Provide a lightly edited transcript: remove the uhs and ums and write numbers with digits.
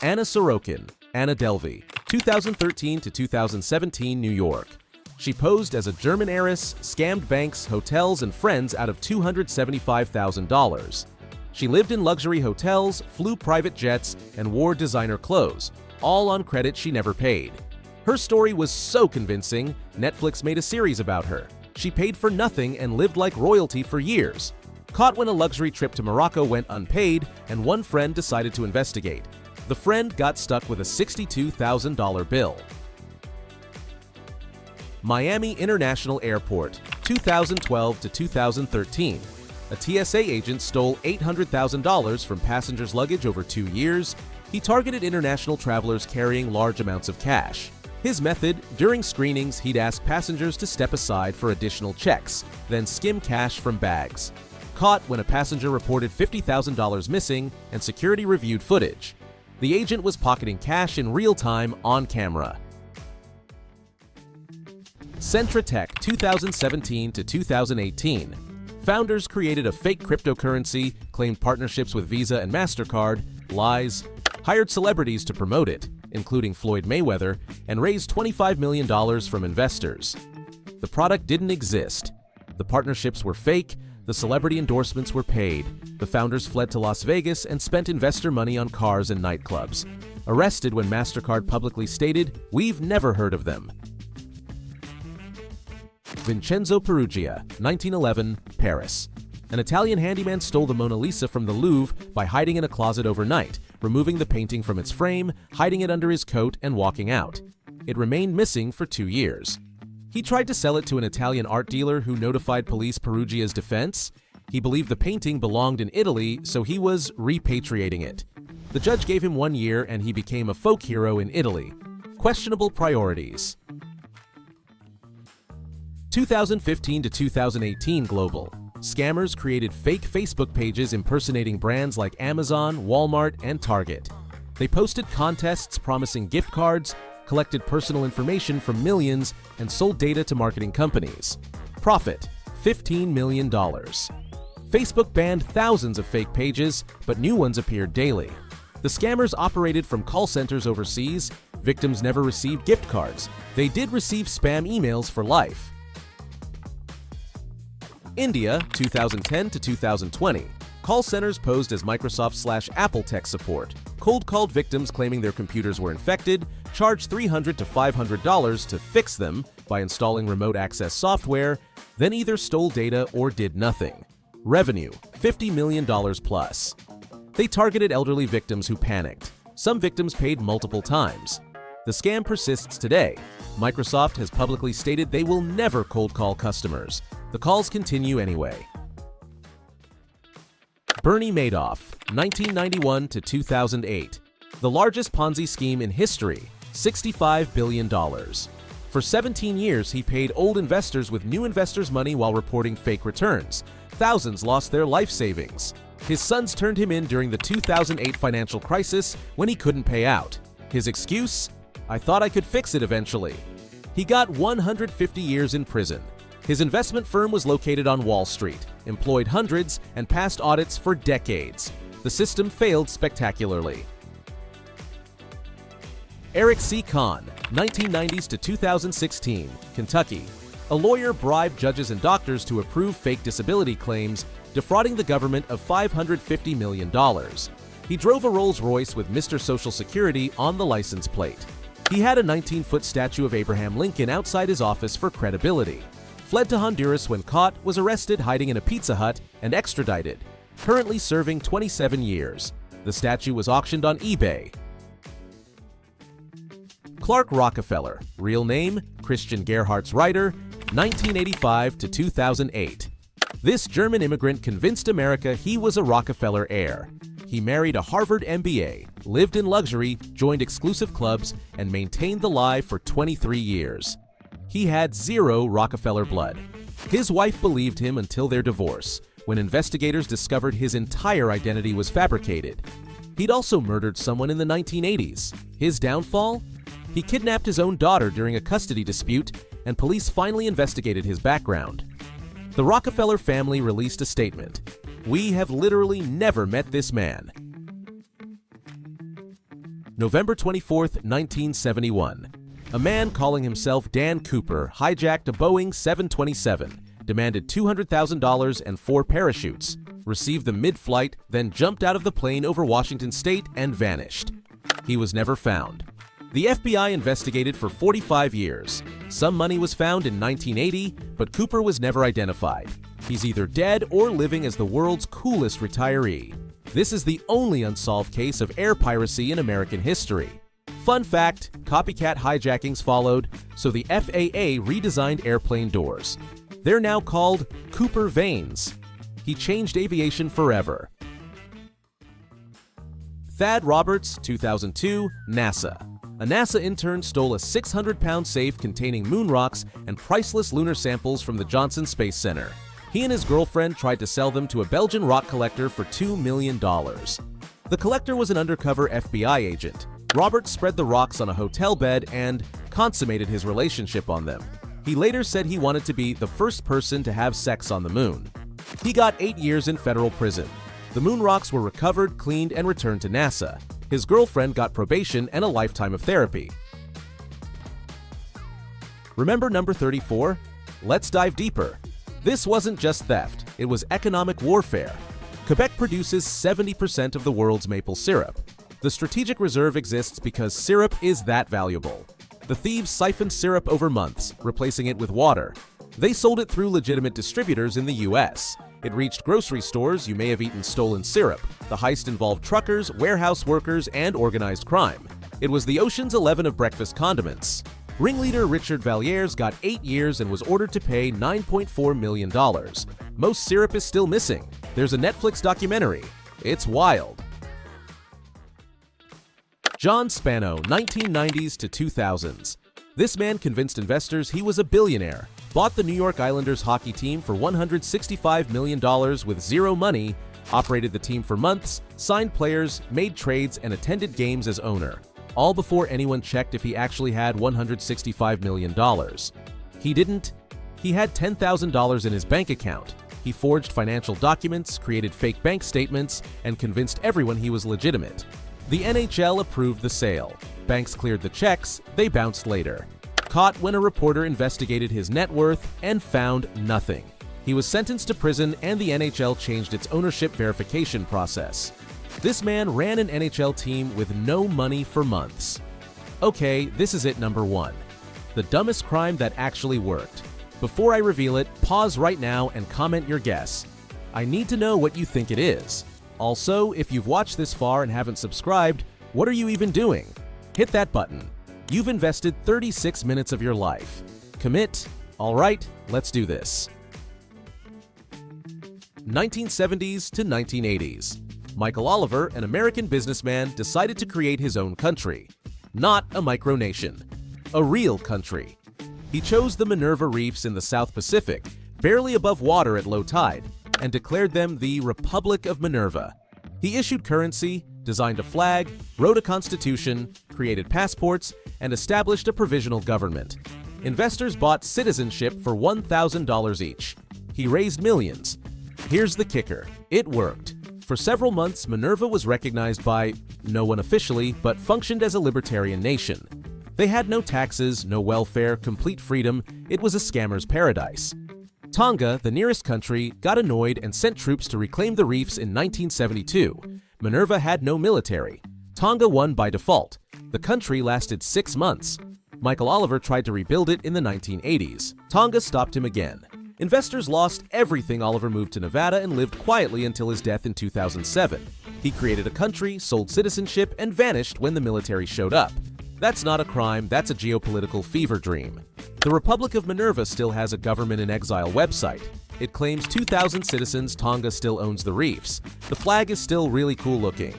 Anna Sorokin, Anna Delvey, 2013 to 2017, New York. She posed as a German heiress, scammed banks, hotels, and friends out of $275,000. She lived in luxury hotels, flew private jets, and wore designer clothes, all on credit she never paid. Her story was so convincing, Netflix made a series about her. She paid for nothing and lived like royalty for years. Caught when a luxury trip to Morocco went unpaid, and one friend decided to investigate. The friend got stuck with a $62,000 bill. Miami International Airport, 2012 to 2013. A TSA agent stole $800,000 from passengers' luggage over 2 years. He targeted international travelers carrying large amounts of cash. His method: during screenings, he'd ask passengers to step aside for additional checks, then skim cash from bags. Caught when a passenger reported $50,000 missing and security reviewed footage. The agent was pocketing cash in real time on camera. Centra Tech, 2017 to 2018. Founders created a fake cryptocurrency, claimed partnerships with Visa and MasterCard, lies, hired celebrities to promote it, including Floyd Mayweather, and raised $25 million from investors. The product didn't exist. The partnerships were fake, the celebrity endorsements were paid. The founders fled to Las Vegas and spent investor money on cars and nightclubs. Arrested when MasterCard publicly stated, "We've never heard of them." Vincenzo Peruggia, 1911, Paris. An Italian handyman stole the Mona Lisa from the Louvre by hiding in a closet overnight, removing the painting from its frame, hiding it under his coat, and walking out. It remained missing for 2 years. He tried to sell it to an Italian art dealer who notified police Peruggia's defense. He believed the painting belonged in Italy, so he was repatriating it. The judge gave him 1 year and he became a folk hero in Italy. Questionable priorities. 2015 to 2018 global. Scammers created fake Facebook pages impersonating brands like Amazon, Walmart, and Target. They posted contests promising gift cards, collected personal information from millions, and sold data to marketing companies. Profit: $15 million. Facebook banned thousands of fake pages, but new ones appeared daily. The scammers operated from call centers overseas. Victims never received gift cards. They did receive spam emails for life. India, 2010 to 2020. Call centers posed as Microsoft/Apple tech support, cold-called victims claiming their computers were infected, charged $300 to $500 to fix them by installing remote access software, then either stole data or did nothing. Revenue: $50 million plus. They targeted elderly victims who panicked. Some victims paid multiple times. The scam persists today. Microsoft has publicly stated they will never cold call customers. The calls continue anyway. Bernie Madoff, 1991 to 2008. The largest Ponzi scheme in history, $65 billion. For 17 years, he paid old investors with new investors' money while reporting fake returns. Thousands lost their life savings. His sons turned him in during the 2008 financial crisis when he couldn't pay out. His excuse? "I thought I could fix it eventually." He got 150 years in prison. His investment firm was located on Wall Street, employed hundreds, and passed audits for decades. The system failed spectacularly. Eric C. Kahn, 1990s to 2016, Kentucky. A lawyer bribed judges and doctors to approve fake disability claims, defrauding the government of $550 million. He drove a Rolls-Royce with Mr. Social Security on the license plate. He had a 19-foot statue of Abraham Lincoln outside his office for credibility. Fled to Honduras when caught, was arrested hiding in a Pizza Hut, and extradited. Currently serving 27 years. The statue was auctioned on eBay. Clark Rockefeller, real name Christian Gerhardt's Reiter, 1985 to 2008. This German immigrant convinced America he was a Rockefeller heir. He married a Harvard MBA, lived in luxury, joined exclusive clubs, and maintained the lie for 23 years. He had zero Rockefeller blood. His wife believed him until their divorce, when investigators discovered his entire identity was fabricated. He'd also murdered someone in the 1980s. His downfall? He kidnapped his own daughter during a custody dispute, and police finally investigated his background. The Rockefeller family released a statement. "We have literally never met this man." November 24, 1971. A man calling himself Dan Cooper hijacked a Boeing 727, demanded $200,000 and 4 parachutes, received them mid-flight, then jumped out of the plane over Washington state and vanished. He was never found. The FBI investigated for 45 years. Some money was found in 1980, but Cooper was never identified. He's either dead or living as the world's coolest retiree. This is the only unsolved case of air piracy in American history. Fun fact, copycat hijackings followed, so the FAA redesigned airplane doors. They're now called Cooper Vanes. He changed aviation forever. Thad Roberts, 2002, NASA. A NASA intern stole a 600-pound safe containing moon rocks and priceless lunar samples from the Johnson Space Center. He and his girlfriend tried to sell them to a Belgian rock collector for $2 million. The collector was an undercover FBI agent. Roberts spread the rocks on a hotel bed and consummated his relationship on them. He later said he wanted to be the first person to have sex on the moon. He got 8 years in federal prison. The moon rocks were recovered, cleaned, and returned to NASA. His girlfriend got probation and a lifetime of therapy. Remember number 34? Let's dive deeper. This wasn't just theft, it was economic warfare. Quebec produces 70% of the world's maple syrup. The strategic reserve exists because syrup is that valuable. The thieves siphoned syrup over months, replacing it with water. They sold it through legitimate distributors in the US. It reached grocery stores. You may have eaten stolen syrup. The heist involved truckers, warehouse workers, and organized crime. It was the Ocean's 11 of breakfast condiments. Ringleader Richard Vallières got 8 years and was ordered to pay $9.4 million. Most syrup is still missing. There's a Netflix documentary. It's wild. John Spano, 1990s to 2000s. This man convinced investors he was a billionaire, bought the New York Islanders hockey team for $165 million with zero money, operated the team for months, signed players, made trades, and attended games as owner, all before anyone checked if he actually had $165 million. He didn't. He had $10,000 in his bank account. He forged financial documents, created fake bank statements, and convinced everyone he was legitimate. The NHL approved the sale. Banks cleared the checks, they bounced later. Caught when a reporter investigated his net worth and found nothing. He was sentenced to prison and the NHL changed its ownership verification process. This man ran an NHL team with no money for months. Okay, this is it, number 1. The dumbest crime that actually worked. Before I reveal it, pause right now and comment your guess. I need to know what you think it is. Also, if you've watched this far and haven't subscribed, what are you even doing? Hit that button. You've invested 36 minutes of your life. Commit. All right, let's do this. 1970s to 1980s. Michael Oliver, an American businessman, decided to create his own country. Not a micronation. A real country. He chose the Minerva Reefs in the South Pacific, barely above water at low tide, and declared them the Republic of Minerva. He issued currency, designed a flag, wrote a constitution, created passports, and established a provisional government. Investors bought citizenship for $1,000 each. He raised millions. Here's the kicker. It worked. For several months, Minerva was recognized by no one officially, but functioned as a libertarian nation. They had no taxes, no welfare, complete freedom. It was a scammer's paradise. Tonga, the nearest country, got annoyed and sent troops to reclaim the reefs in 1972. Minerva had no military. Tonga won by default. The country lasted 6 months. Michael Oliver tried to rebuild it in the 1980s. Tonga stopped him again. Investors lost everything. Oliver moved to Nevada and lived quietly until his death in 2007. He created a country, sold citizenship, and vanished when the military showed up. That's not a crime, that's a geopolitical fever dream. The Republic of Minerva still has a government-in-exile website. It claims 2,000 citizens. Tonga still owns the reefs. The flag is still really cool looking.